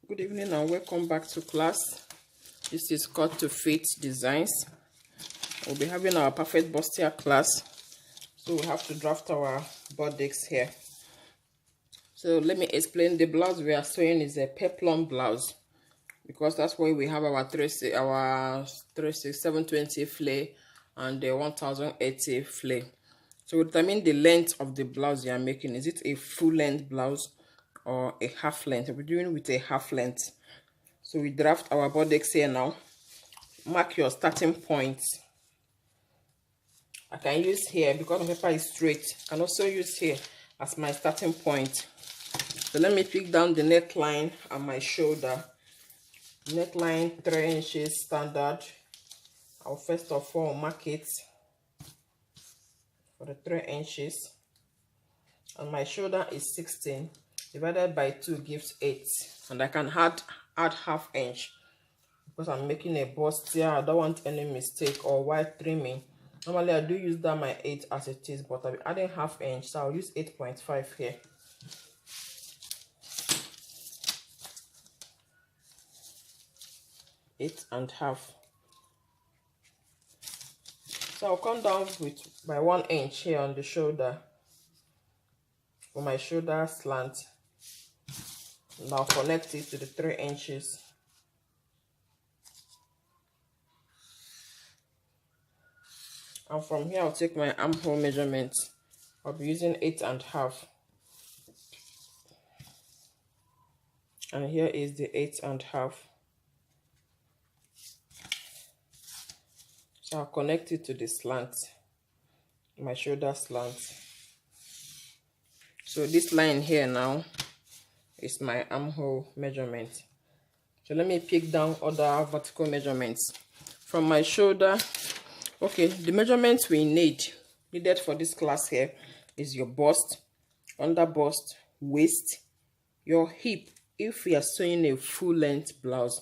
Good evening and welcome back to class. This is cut to fit designs. We'll be having our perfect bustier class, so we have to draft our bodice here. So let me explain. The blouse we are sewing is a peplum blouse, because that's why we have our 720 flay and the 1080 flay. So we determine the length of the blouse you are making. Is it a full length blouse or a half length? We're doing with a half length. So we draft our bodice here now. Mark your starting point. I can use here because my paper is straight. I can also use here as my starting point. So let me pick down the neckline and my shoulder. Neckline 3 inches standard. I'll first of all mark it for the 3 inches. And my shoulder is 16. Divided by 2 gives 8. And I can add half inch because I'm making a bustier. I don't want any mistake or while trimming. Normally I do use that my 8 as it is, but I'll be adding half inch, so I'll use 8.5 here. Eight and half. So I'll come down with by 1 inch here on the shoulder for my shoulder slant. Now connect it to the 3 inches. And from here I'll take my armhole measurement. I'll be using 8.5. And here is the 8.5. So I'll connect it to the slant, my shoulder slant. So this line here now is my armhole measurement. So let me pick down other vertical measurements from my shoulder. Okay, the measurements we needed for this class here is your bust, under bust, waist, your hip if we are sewing a full length blouse.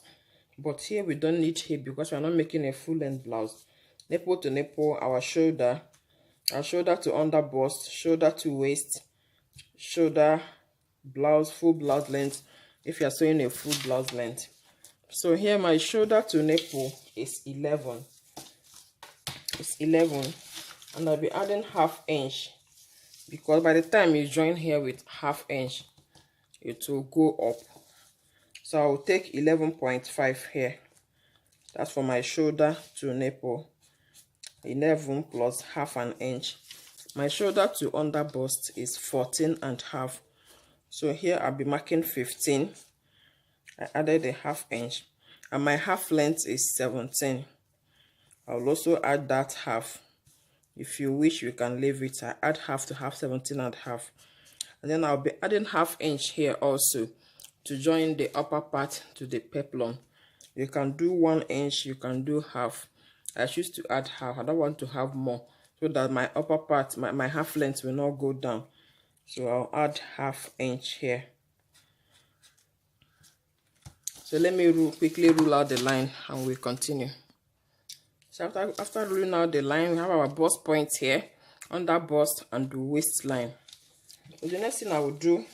But here we don't need hip because we are not making a full length blouse. Nipple to nipple, our shoulder to under bust, shoulder to waist, shoulder, blouse, full blouse length if you are sewing a full blouse length. So here my shoulder to nipple is 11. It's 11, and I'll be adding half inch because by the time you join here with half inch, it will go up. So I'll take 11.5 here. That's for my shoulder to nipple. 11 plus half an inch. My shoulder to under bust is 14.5. So here I'll be marking 15. I added a half inch, and my half length is 17. I'll also add that half. If you wish, you can leave it. I add half to half, 17.5. And then I'll be adding half inch here also to join the upper part to the peplum. You can do 1 inch, you can do half. I choose to add half. I don't want to have more, so that my upper part, my half length will not go down. So I'll add half inch here. So let me quickly rule out the line and we'll continue. So after ruling out the line, we have our bust point here, under bust and the waistline. So the next thing I will do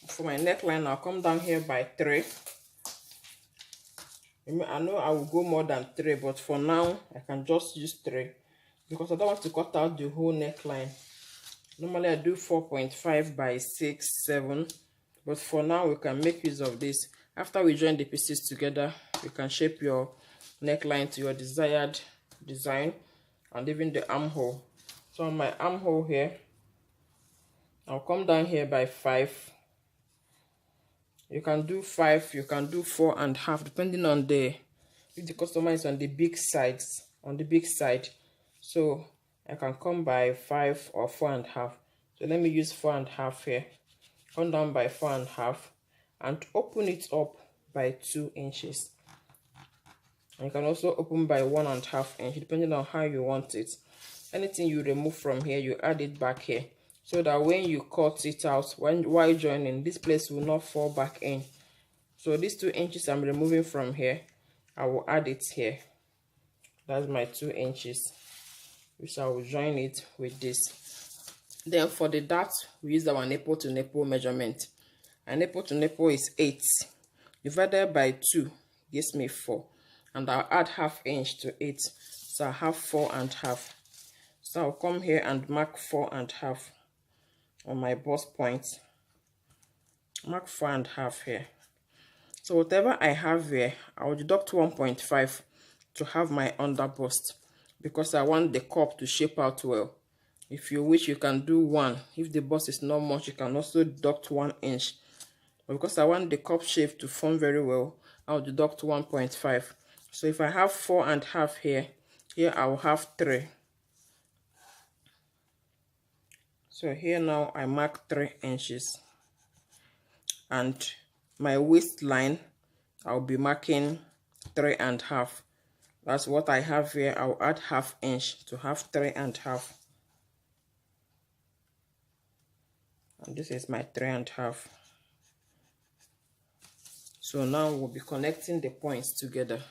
for my neckline, I'll come down here by 3. I know I will go more than 3, but for now I can just use 3 because I don't want to cut out the whole neckline. Normally I do 4.5 by 6, 7, but for now we can make use of this. After we join the pieces together, you can shape your neckline to your desired design, and even the armhole. So on my armhole here, I'll come down here by 5. You can do 5, you can do 4.5, depending on if the customer is on the big side. So I can come by 5 or 4.5. So let me use 4.5 here. Come down by 4.5 and open it up by 2 inches. And you can also open by 1.5 inch, depending on how you want it. Anything you remove from here, you add it back here, so that when you cut it out, while joining, this place will not fall back in. So these 2 inches I'm removing from here, I will add it here. That's my 2 inches, which I will join it with this. Then for the dart, we use our nipple to nipple measurement. And nipple to nipple is 8. divided by 2 gives me 4, and I'll add ½ inch to it, so I have 4.5. So I'll come here and mark 4.5 on my bust point. Mark 4.5 here. So whatever I have here, I'll deduct 1.5 to have my under bust, because I want the cup to shape out well. If you wish, you can do 1. If the bust is not much, you can also deduct 1 inch. But because I want the cup shape to form very well, I'll deduct 1.5. So if I have 4.5 here I will have 3. So here now I mark 3 inches. And my waistline, I'll be marking 3.5. That's what I have here. I'll add ½ inch to have 3.5. And this is my 3.5. So now we'll be connecting the points together.